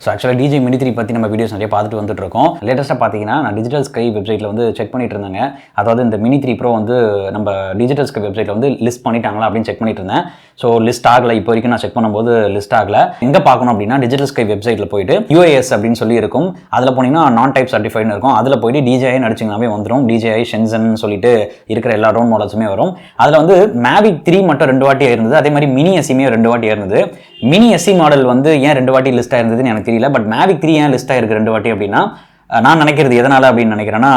So ஆக்சுவலாக DJ mini 3 பற்றி நம்ம வீடியோஸ் நிறைய பார்த்துட்டு வந்துட்டு இருக்கோம். லேட்டஸ்ட்டாக பார்த்தீங்கன்னா நான் டிஜிட்டல் ஸ்கை வெப்சைட்டில் வந்து செக் பண்ணிட்டு இருந்தேங்க. அதாவது இந்த மினி 3 ப்ரோ வந்து நம்ம டிஜிட்டல் ஸ்கை வெப்சைட்டில் வந்து லிஸ்ட் பண்ணிட்டாங்களா அப்படின்னு செக் பண்ணிட்டு இருந்தேன். ஸோ லிஸ்ட் ஆகலை, இப்போ வரைக்கும் நான் செக் பண்ணும்போது லிஸ்ட் ஆகலை. எங்கே பார்க்கணும் அப்படின்னா டிஜிட்டல் ஸ்கை வெப்சைட்டில் போயிட்டு UAS அப்படின்னு சொல்லி இருக்கும். அதில் போனீங்கன்னா நான் டைப் சர்டிஃபைட்னு இருக்கும். அதில் போயிட்டு DJI நடிச்சிங்கனாவே வந்துடும். DJI ஷென்சன் சொல்லிட்டு இருக்கிற எல்லா ட்ரோன் மாடல்ஸுமே வரும். அதில் வந்து மேவிக் 3 மட்டும் 2 வாட்டி இருந்தது. அதே மாதிரி மினி எஸ்சியுமே 2 வாட்டி இருந்தது. மினி எஸ்சி மாடல் வந்து ஏன் 2 வாட்டி லிஸ்ட் ஆயிருந்ததுன்னு எனக்கு தெரியல. பட் மேவிக் 3 ஏன் லிஸ்ட் ஆயிருக்கு 2 வாட்டி அப்படின்னா, நான் நினைக்கிறது எதனால் அப்படின்னு நினைக்கிறேன்னா,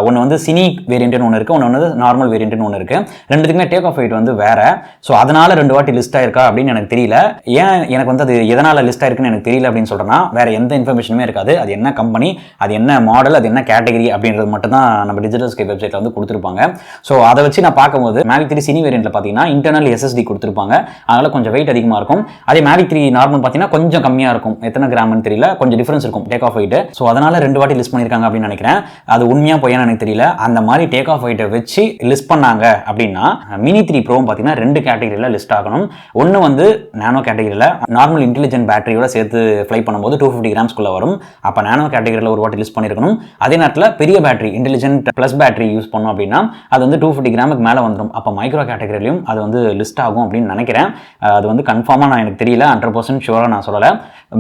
ஒன்று வந்து சினி வேரியண்ட்னு ஒன்று இருக்குது, ஒன்று வந்து நார்மல் வேரியண்ட்னு ஒன்று இருக்குது. ரெண்டுத்துக்குமே டேக் ஆஃப் வெயிட் வந்து வேறு. ஸோ அதனால் 2 வாட்டி லிஸ்ட் ஆயிருக்கா அப்படின்னு எனக்கு தெரியல. ஏன் எனக்கு வந்து அது எதனால் லிஸ்ட் ஆயிருக்குன்னு எனக்கு தெரியல அப்படின்னு சொல்கிறேன்னா, வேறு எந்த இன்ஃபர்மேஷனுமே இருக்காது. அது என்ன கம்பெனி, அது என்ன மாடல், அது என்ன கேட்டகரி அப்படின்றது மட்டும் தான் நம்ம டிஜிட்டல் ஸ்கை வெப்சைட்டில் வந்து கொடுத்துருப்பாங்க. ஸோ அதை வச்சு நான் பார்க்கும்போது மேவிக் 3 சினி வேரியண்ட்டில் பார்த்தீங்கன்னா இன்டர்னல் SSD கொடுத்துருப்பாங்க. அதனால் கொஞ்சம் வெயிட் அதிகமாக இருக்கும். அதே மேவிக் 3 நார்மல் பார்த்தீங்கன்னா கொஞ்சம் கம்மியாக இருக்கும். எத்தனை கிராம்னு தெரியல, கொஞ்சம் டிஃபரன்ஸ் இருக்கும் டேக் ஆஃப் வெயிட். ஸோ அதனால் 2 வாட்டி லிஸ்ட் பண்ணியிருக்காங்க அப்படின்னு நினைக்கிறேன். அது உண்மையா பொய்யான்னு எனக்கு தெரியல. அந்த மாதிரி டேக் ஆஃப் வெயிட்டை வச்சு லிஸ்ட் பண்ணாங்க அப்படின்னா மினி 3 ப்ரோ பார்த்தீங்கன்னா 2 கேட்டகரியில் லிஸ்ட் ஆகணும். ஒன்று வந்து நானோ கேட்டகரியில் நார்மல் இன்டெலிஜென்ட் பேட்டரியோட சேர்த்து ஃப்ளை பண்ணும்போது 250 கிராம்ஸ்குள்ள வரும். அப்போ நானோ கேட்டகரியில் ஒரு வாட்டி லிஸ்ட் பண்ணியிருக்கணும். அதே நேரத்தில் பெரிய battery intelligent plus battery use பண்ணோம் அப்படின்னா அது வந்து 250 கிராமுக்கு மேலே வந்துடும். அப்போ மைக்ரோ கேட்டகரியிலையும் அது வந்து லிஸ்ட் ஆகும் அப்படின்னு நினைக்கிறேன். அது வந்து கன்ஃபார்மாக நான் எனக்கு தெரியல, 100% ஷுவராக நான் சொல்லலை.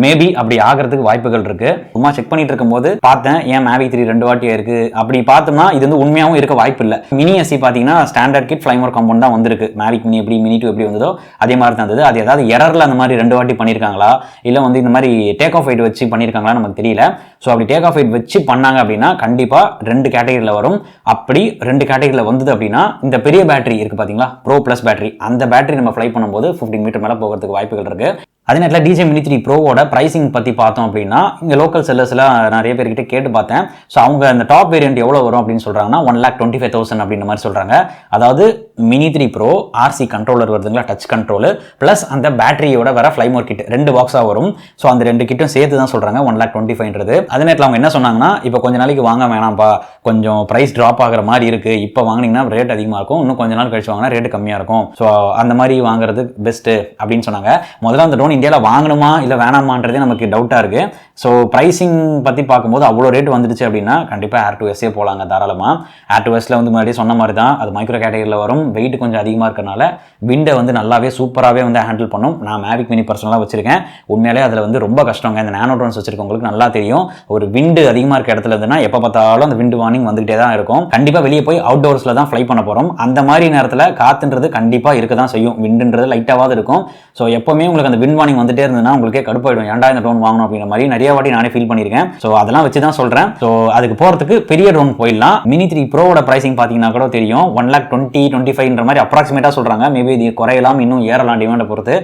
மேபி அப்படி ஆகிறதுக்கு வாய்ப்புகள் இருக்கு. சும்மா செக் பண்ணிட்டு இருக்கும்போது பார்த்தேன், ஏன் மேவிக் 3 2 வாட்டியா இருக்கு அப்படி பார்த்தோம்னா இது வந்து உண்மையாகவும் இருக்க வாய்ப்பு இல்லை. மினி எஸ்சி பார்த்தீங்கன்னா ஸ்டாண்டர்ட் கிட் ஃப்ளைமோர் காம்பவுண்ட் தான் வந்திருக்கு. மேவிக் மினி எப்படி மினி 2 எப்படி வந்ததோ அதே மாதிரி தான் இருந்தது. அது ஏதாவது எரரில் அந்த மாதிரி 2 வாட்டி பண்ணியிருக்காங்களா, இல்லை வந்து இந்த மாதிரி டேக் ஆஃப் வெயிட் வச்சு பண்ணியிருக்காங்களா நமக்கு தெரியல. ஸோ அப்படி டேக் ஆஃப் வெயிட் வச்சு பண்ணாங்க அப்படின்னா கண்டிப்பாக 2 கேட்டகரியில் வரும். அப்படி 2 கேட்டகரியில் வந்தது அப்படின்னா இந்த பெரிய பேட்டரி இருக்கு பார்த்தீங்களா, ப்ரோ ப்ளஸ் பேட்டரி, அந்த பேட்டரி நம்ம ஃப்ளை பண்ணும்போது 15 மீட்டர் மேலே போகிறதுக்கு வாய்ப்புகள் இருக்கு. அதே நேரத்தில் டிஜே மினி 3 ப்ரோவோட ப்ரைசிங் பற்றி பார்த்தோம் அப்படின்னா இங்கே லோக்கல் செல்லர்ஸ்லாம் நிறைய பேர்கிட்ட கேட்டு பார்த்தேன். ஸோ அவங்க அந்த டாப் வேரியன்ட் எவ்வளோ வரும் அப்படின்னு சொல்கிறாங்கன்னா 1,25,000 அப்படின்ற மாதிரி சொல்கிறாங்க. அதாவது மினி 3 ப்ரோ RC கண்ட்ரோலர் வருதுங்களா, டச் கண்ட்ரோலு ப்ளஸ் அந்த பேட்டரியோட வர ஃப்ளைமோர் கிட் 2 பாக்ஸாக வரும். ஸோ அந்த 2 கிட்டும் சேர்த்து தான் சொல்கிறாங்க 1,25,000. அதே நேரத்தில் அவங்க என்ன சொன்னாங்கன்னா, இப்போ கொஞ்ச நாளைக்கு வாங்க வேணாம்ப்பா, கொஞ்சம் ப்ரைஸ் ட்ராப் ஆகிற மாதிரி இருக்குது, இப்போ வாங்கினீங்கன்னா ரேட் அதிகமாக இருக்கும், இன்னும் கொஞ்ச நாள் கழிச்சு வாங்கினா ரேட்டு கம்மியாக இருக்கும், ஸோ அந்த மாதிரி வாங்குறது பெஸ்ட்டு அப்படின்னு சொன்னாங்க. முதல்ல அந்த ட்ரோன் இந்தியாவில் வாங்கணுமா இல்லை வேணாமான்றதே நமக்கு டவுட்டாக இருக்குது. ஸோ ப்ரைஸிங் பற்றி பார்க்கும்போது அவ்வளோ ரேட் வந்துடுச்சு அப்படின்னா கண்டிப்பாக Air 2Sஏ போகலாங்க தாராளமாக. Air 2Sல வந்து முன்னாடியே சொன்ன மாதிரி தான் அது மைக்ரோ கேட்டகரியில் வரும். வெயிட் கொஞ்சம் அதிகமாக இருக்கிறனால விண்டை வந்து நல்லாவே சூப்பராகவே வந்து ஹேண்டில் பண்ணும். நான் மேவிக் மினி பர்சனலாக வச்சிருக்கேன். உண்மையிலே அதில் வந்து ரொம்ப கஷ்டங்க. இந்த நானோ ட்ரோன்ஸ் வச்சிருக்கவங்களுக்கு நல்லா தெரியும். ஒரு விண்டு அதிகமாக இருக்க இடத்துல இருந்துன்னா எப்போ பார்த்தாலும் அந்த விண்டு வார்னிங் வந்துகிட்டே தான் இருக்கும். கண்டிப்பாக வெளியே போய் அவுட்டோர்ஸில் தான் ஃப்ளை பண்ண போகிறோம். அந்த மாதிரி நேரத்தில் காத்துன்றது கண்டிப்பாக இருக்க தான் செய்யும். விண்டுன்றது லைட்டாவது இருக்கும். ஸோ எப்போவுமே உங்களுக்கு அந்த விண்ட் வார்னிங் வந்துட்டே இருந்ததுன்னா உங்களுக்கே கடுப்பாயிடும், ஏன்டா இந்த ட்ரோன் வாங்கணும் அப்படின்ற மாதிரி நிறைய வாட்டி நானே ஃபீல் பண்ணியிருக்கேன். ஸோ அதெல்லாம் வச்சு தான் சொல்கிறேன். ஸோ அதுக்கு போகிறதுக்கு பெரிய ட்ரோன் போயிடலாம். மினி 3 ப்ரோவோட ப்ரைசிங் பார்த்தீங்கன்னா கூட தெரியும் 1,20,25 மாதிரி அப்ராக்சிமேட்டாக சொல்கிறாங்க. மேபி இது குறையலாம், இன்னும் ஏறலாம் டிமாண்டை பொறுத்து.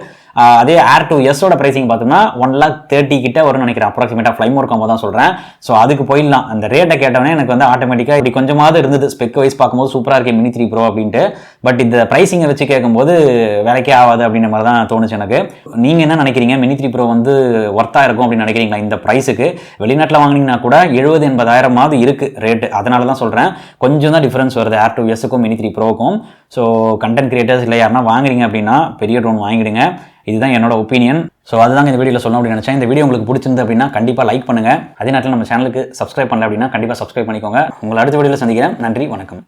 அதே Air 2Sஓட ப்ரைசிங் பார்த்தோம்னா 1,30,000 கிட்ட வரும்னு நினைக்கிறேன் அப்ராக்சிமேட்டாக. ஃப்ளைமோர் காம்போ தான் சொல்கிறேன். ஸோ அதுக்கு போயிடலாம். அந்த ரேட்டை கேட்டவனே எனக்கு வந்து ஆட்டோமேட்டிக்காக இப்படி கொஞ்சமாவது இருந்தது. ஸ்பெக் வைஸ் பார்க்கும்போது சூப்பராக இருக்கே மினி 3 ப்ரோ அப்படின்ட்டு. பட் இந்த ப்ரைசிங்கை வச்சு கேட்கும்போது வேலைக்கே ஆகாது அப்படின்ற மாதிரி தான் தோணுச்சு எனக்கு. நீங்கள் என்ன நினைக்கிறீங்க? மினி 3 ப்ரோ வந்து ஒர்த்தாக இருக்கும் அப்படின்னு நினைக்கிறீங்களா இந்த ப்ரைஸுக்கு? வெளிநாட்டில் வாங்கினீங்கன்னா கூட 70,000-80,000 இருக்குது ரேட்டு. அதனால தான் சொல்கிறேன், கொஞ்சம் தான் டிஃபரன்ஸ் வருது Air 2Sக்கும் மினி 3 ப்ரோக்கும். ஸோ கண்டென்ட் கிரியேட்டர்ஸ் இல்லை யாருன்னா வாங்குறீங்க அப்படின்னா பெரிய ட்ரோன் வாங்கிடுங்க. இதுதான் என்னோட ஒப்பீனியன். ஸோ அதுதான் இந்த வீடியோவில் சொல்லணும் அப்படின்னு நினச்சேன். இந்த வீடியோ உங்களுக்கு பிடிச்சிருந்து அப்படின்னா கண்டிப்பாக லைக் பண்ணுங்கள். அதே நேரத்தில் நம்ம சேனலுக்கு சப்ஸ்கிரைப் பண்ணல அப்படின்னா கண்டிப்பாக சப்ஸ்கிரைப் பண்ணிக்கோங்க. உங்களை அடுத்த வீடியோவில் சந்திக்கிறேன். நன்றி, வணக்கம்.